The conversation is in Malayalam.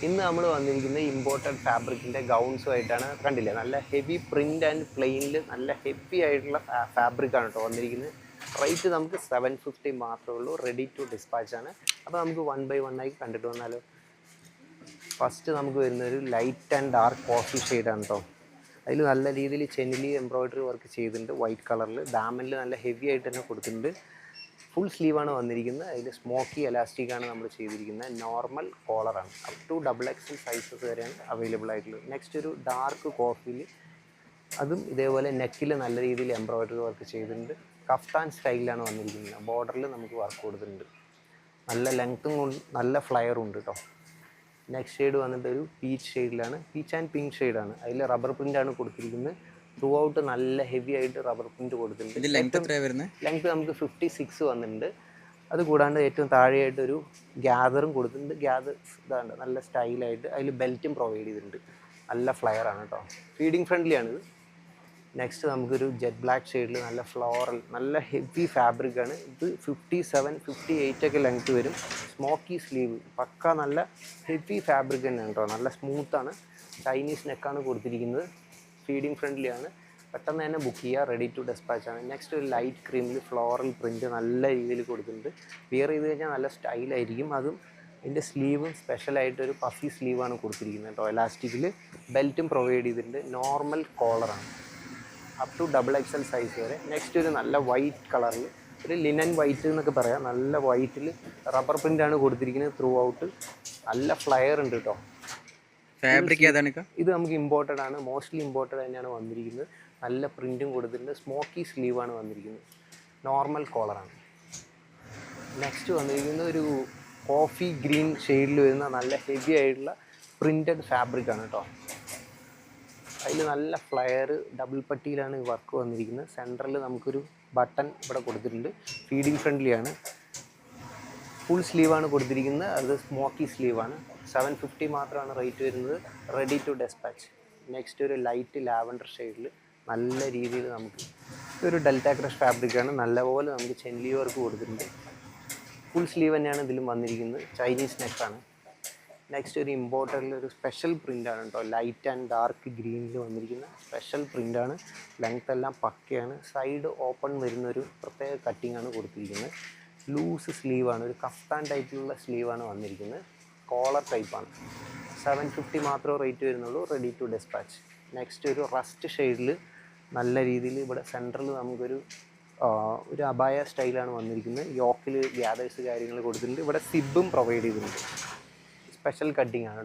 ഇന്ന് നമ്മൾ വന്നിരിക്കുന്നത് ഇമ്പോർട്ടഡ് ഫാബ്രിക്കിൻ്റെ ഗൗൺസുമായിട്ടാണ്. കണ്ടില്ലേ, നല്ല ഹെവി പ്രിൻ്റ് ആൻഡ് പ്ലെയിനിൽ നല്ല ഹെവി ആയിട്ടുള്ള ഫാബ്രിക്കാണ് കേട്ടോ വന്നിരിക്കുന്നത്. റേറ്റ് നമുക്ക് 750 മാത്രമേ ഉള്ളൂ. റെഡി ടു ഡിസ്പാച്ച് ആണ്. അപ്പോൾ നമുക്ക് 1 by 1 ആയി കണ്ടിട്ട് വന്നാലോ. ഫസ്റ്റ് നമുക്ക് വരുന്നൊരു ലൈറ്റ് ആൻഡ് ഡാർക്ക് കോഫി ഷെയ്ഡാണ് കേട്ടോ. അതിൽ നല്ല രീതിയിൽ ചെന്നിലി എംബ്രോയ്ഡറി വർക്ക് ചെയ്തിട്ടുണ്ട്. വൈറ്റ് കളറിൽ ഡാമനിൽ നല്ല ഹെവി ആയിട്ട് തന്നെ കൊടുത്തിട്ടുണ്ട്. ഫുൾ സ്ലീവാണ് വന്നിരിക്കുന്നത്. അതിൽ സ്മോക്കി എലാസ്റ്റിക്കാണ് നമ്മൾ ചെയ്തിരിക്കുന്നത്. നോർമൽ കോളറാണ്. അപ് ടു XXL സൈസസ് വരെയാണ് അവൈലബിൾ ആയിട്ടുള്ളത്. നെക്സ്റ്റ് ഒരു ഡാർക്ക് കോഫിയിൽ അതും ഇതേപോലെ നെക്കിൽ നല്ല രീതിയിൽ എംബ്രോയ്ഡറി വർക്ക് ചെയ്തിട്ടുണ്ട്. കഫ്താൻ സ്റ്റൈലിലാണ് വന്നിരിക്കുന്നത്. ബോർഡറിൽ നമുക്ക് വർക്ക് കൊടുത്തിട്ടുണ്ട്. നല്ല ലെങ്ത്തും നല്ല ഫ്ലയറും ഉണ്ട് കേട്ടോ. നെക്സ്റ്റ് ഷെയ്ഡ് വന്നിട്ട് ഒരു പീച്ച് ഷെയ്ഡിലാണ്. പീച്ച് ആൻഡ് പിങ്ക് ഷെയ്ഡാണ്. അതിൽ റബ്ബർ പ്രിൻ്റാണ് കൊടുത്തിരിക്കുന്നത്. ത്രൂ ഔട്ട് നല്ല ഹെവി ആയിട്ട് റബ്ബർ പ്രിൻറ്റ് കൊടുത്തിട്ടുണ്ട്. ലെങ്ത് നമുക്ക് 56 വന്നിട്ടുണ്ട്. അത് കൂടാണ്ട് ഏറ്റവും താഴെയായിട്ടൊരു ഗ്യാദറും കൊടുത്തിട്ടുണ്ട്. ഗ്യാദർ ഇതാണ് നല്ല സ്റ്റൈലായിട്ട്. അതിൽ ബെൽറ്റും പ്രൊവൈഡ് ചെയ്തിട്ടുണ്ട്. നല്ല ഫ്ലയറാണ് കേട്ടോ. ഫീഡിങ് ഫ്രണ്ട്ലിയാണിത്. നെക്സ്റ്റ് നമുക്കൊരു ജെറ്റ് ബ്ലാക്ക് ഷെയ്ഡിൽ നല്ല ഫ്ലോറൽ നല്ല ഹെവി ഫാബ്രിക്കാണ്. ഇത് 57, 58 ഒക്കെ ലെങ്ത്ത് വരും. സ്മോക്കി സ്ലീവ് പക്ക നല്ല ഹെവി ഫാബ്രിക് തന്നെയാണ് കേട്ടോ. നല്ല സ്മൂത്താണ്. ചൈനീസ് നെക്കാണ് കൊടുത്തിരിക്കുന്നത്. ഫീഡിങ് ഫ്രണ്ട്ലിയാണ്. പെട്ടെന്ന് തന്നെ ബുക്ക് ചെയ്യുക. റെഡി ടു ഡെസ്പാച്ച് ആണ്. നെക്സ്റ്റ് ഒരു ലൈറ്റ് ക്രീമിൽ ഫ്ലോറൽ പ്രിൻറ്റ് നല്ല രീതിയിൽ കൊടുത്തിട്ടുണ്ട്. വിയർ ചെയ്ത് കഴിഞ്ഞാൽ നല്ല സ്റ്റൈലായിരിക്കും. അതും ഇതിൻ്റെ സ്ലീവും സ്പെഷ്യലായിട്ടൊരു പഫി സ്ലീവാണ് കൊടുത്തിരിക്കുന്നത് കേട്ടോ. എലാസ്റ്റിക്കിൽ ബെൽറ്റും പ്രൊവൈഡ് ചെയ്തിട്ടുണ്ട്. നോർമൽ കോളറാണ്. അപ് ടു XXL സൈസ് വരെ. നെക്സ്റ്റ് ഒരു നല്ല വൈറ്റ് കളറിൽ ഒരു ലിനൻ വൈറ്റ് എന്നൊക്കെ പറയാം. നല്ല വൈറ്റിൽ റബ്ബർ പ്രിൻ്റാണ് കൊടുത്തിരിക്കുന്നത്. ത്രൂ ഔട്ട് നല്ല ഫ്ലയർ ഉണ്ട് കേട്ടോ. ഫാബ്രിക് ഏതാണ്? ഇത് നമുക്ക് ഇമ്പോർട്ടഡ് ആണ്. മോസ്റ്റ്ലി ഇമ്പോർട്ടഡ് തന്നെയാണ് വന്നിരിക്കുന്നത്. നല്ല പ്രിൻറ്റും കൊടുത്തിട്ടുണ്ട്. സ്മോക്കി സ്ലീവാണ് വന്നിരിക്കുന്നത്. നോർമൽ കോളറാണ്. നെക്സ്റ്റ് വന്നിരിക്കുന്നത് ഒരു കോഫി ഗ്രീൻ ഷെയ്ഡിൽ വരുന്ന നല്ല ഹെവി ആയിട്ടുള്ള പ്രിൻറ്റഡ് ഫാബ്രിക്കാണ് കേട്ടോ. അതിൽ നല്ല ഫ്ലയർ ഡബിൾ പട്ടിയിലാണ് വർക്ക് വന്നിരിക്കുന്നത്. സെൻറ്ററിൽ നമുക്കൊരു ബട്ടൺ ഇവിടെ കൊടുത്തിട്ടുണ്ട്. ഫീഡിങ് ഫ്രണ്ട്ലിയാണ്. ഫുൾ സ്ലീവാണ് കൊടുത്തിരിക്കുന്നത്. അത് സ്മോക്കി സ്ലീവാണ്. 750 മാത്രമാണ് റേറ്റ് വരുന്നത്. Ready to dispatch. നെക്സ്റ്റ് ഒരു ലൈറ്റ് ലാവൻഡർ ഷെയ്ഡിൽ നല്ല രീതിയിൽ നമുക്ക് ഒരു ഡെൽറ്റ ക്രഷ് ഫാബ്രിക്കാണ്. നല്ലപോലെ നമുക്ക് ചെൻലി വർക്ക് കൊടുത്തിട്ടുണ്ട്. ഫുൾ സ്ലീവ് തന്നെയാണ് ഇതിലും വന്നിരിക്കുന്നത്. ചൈനീസ് നെക്കാണ്. നെക്സ്റ്റ് ഒരു ഇമ്പോർട്ടൻ്റ് ഒരു സ്പെഷ്യൽ പ്രിൻ്റാണ് കേട്ടോ. ലൈറ്റ് ആൻഡ് ഡാർക്ക് ഗ്രീനിൽ വന്നിരിക്കുന്ന സ്പെഷ്യൽ പ്രിൻ്റാണ്. ലെങ്ത് എല്ലാം പക്കയാണ്. സൈഡ് ഓപ്പൺ വരുന്നൊരു പ്രത്യേക കട്ടിങ്ങാണ് കൊടുത്തിരിക്കുന്നത്. ലൂസ് സ്ലീവാണ്. ഒരു കഫ്താൻ ടൈപ്പിലുള്ള സ്ലീവാണ് വന്നിരിക്കുന്നത്. കോളർ ടൈപ്പാണ്. 750 മാത്രമേ റേറ്റ് വരുന്നുള്ളൂ. Ready to dispatch. നെക്സ്റ്റ് ഒരു റസ്റ്റ് ഷെയ്ഡിൽ നല്ല രീതിയിൽ ഇവിടെ സെൻറ്ററിൽ നമുക്കൊരു ഒരു അബായ സ്റ്റൈലാണ് വന്നിരിക്കുന്നത്. യോക്കിൽ ഗ്യാദേഴ്സ് കാര്യങ്ങൾ കൊടുത്തിട്ടുണ്ട്. ഇവിടെ സിബും പ്രൊവൈഡ് ചെയ്തിട്ടുണ്ട്. സ്പെഷ്യൽ കട്ടിങ് ആണ്.